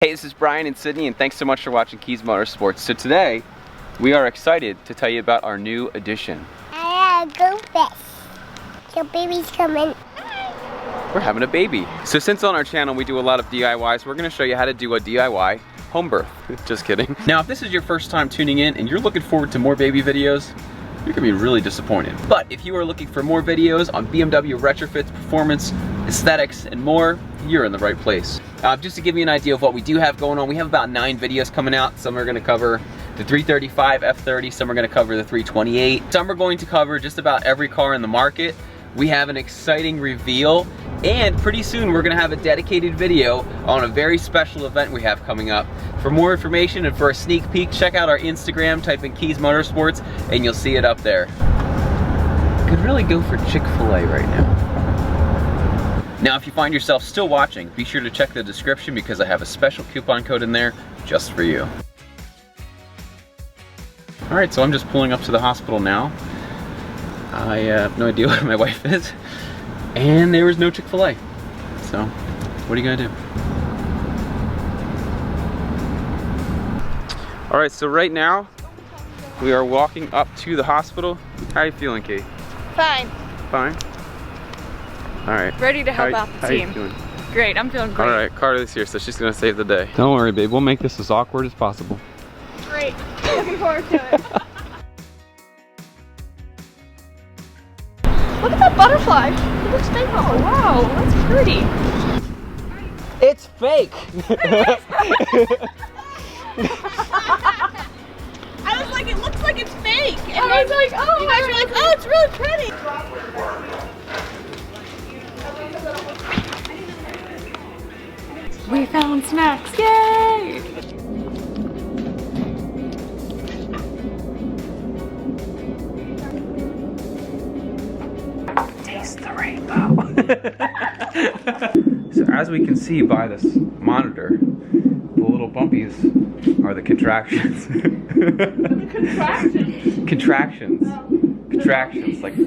Hey, this is Brian in Sydney, and thanks so much for watching Kies Motorsports. So today, we are excited to tell you about our new addition. Go fish. Your baby's coming. We're having a baby. So since on our channel we do a lot of DIYs, we're gonna show you how to do a DIY home birth. Just kidding. Now, if this is your first time tuning in and you're looking forward to more baby videos, you're gonna be really disappointed. But if you are looking for more videos on BMW retrofits, performance, aesthetics, and more, you're in the right place. Just to give you an idea of what we do have going on, we have about 9 videos coming out. Some are gonna cover the 335 F30, some are gonna cover the 328. Some are going to cover just about every car in the market. We have an exciting reveal, and pretty soon we're gonna have a dedicated video on a very special event we have coming up. For more information and for a sneak peek, check out our Instagram, type in Kies Motorsports, and you'll see it up there. Could really go for Chick-fil-A right now. Now, if you find yourself still watching, be sure to check the description because I have a special coupon code in there just for you. All right, so I'm just pulling up to the hospital now. I have no idea where my wife is, and there was no Chick-fil-A. So, what are you gonna do? All right, so right now, we are walking up to the hospital. How are you feeling, Kate? Fine. Fine? All right. Ready to help out the team. How you doing? Great, I'm feeling great. All right, Carter's here, so she's gonna save the day. Don't worry, babe, we'll make this as awkward as possible. Great, looking forward to it. Look at that butterfly. It looks fake. Oh, wow, that's pretty. It's fake. I was like, it looks like it's fake. And I was like, oh, you guys were like, oh, it's really pretty. We found snacks, yay! Taste the rainbow. So as we can see by this monitor, the little bumpies are the contractions. The contractions. Contractions. Oh. Contractions, like.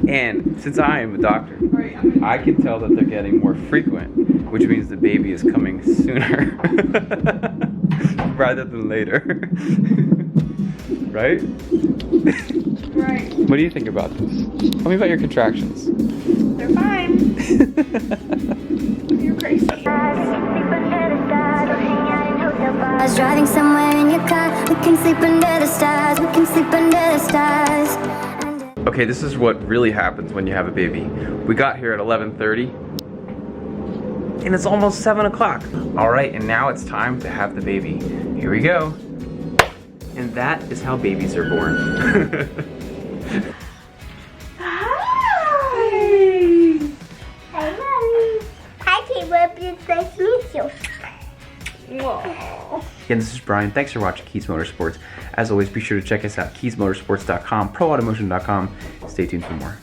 And since I am a doctor, I can tell that they're getting more frequent, which means the baby is coming sooner rather than later. Right? Right. What do you think about this? Tell me about your contractions. They're fine. You're crazy. I was driving somewhere in your car. We can sleep under the stars. We can sleep under the stars. Okay, this is what really happens when you have a baby. We got here at 11:30, and it's almost 7 o'clock. All right, and now it's time to have the baby. Here we go. And that is how babies are born. Hi! Hi, Mommy. Hi, Caleb. It's nice to meet you. Whoa. Again, this is Brian. Thanks for watching Kies Motorsports. As always, be sure to check us out, kiesmotorsports.com, proautomotion.com. Stay tuned for more.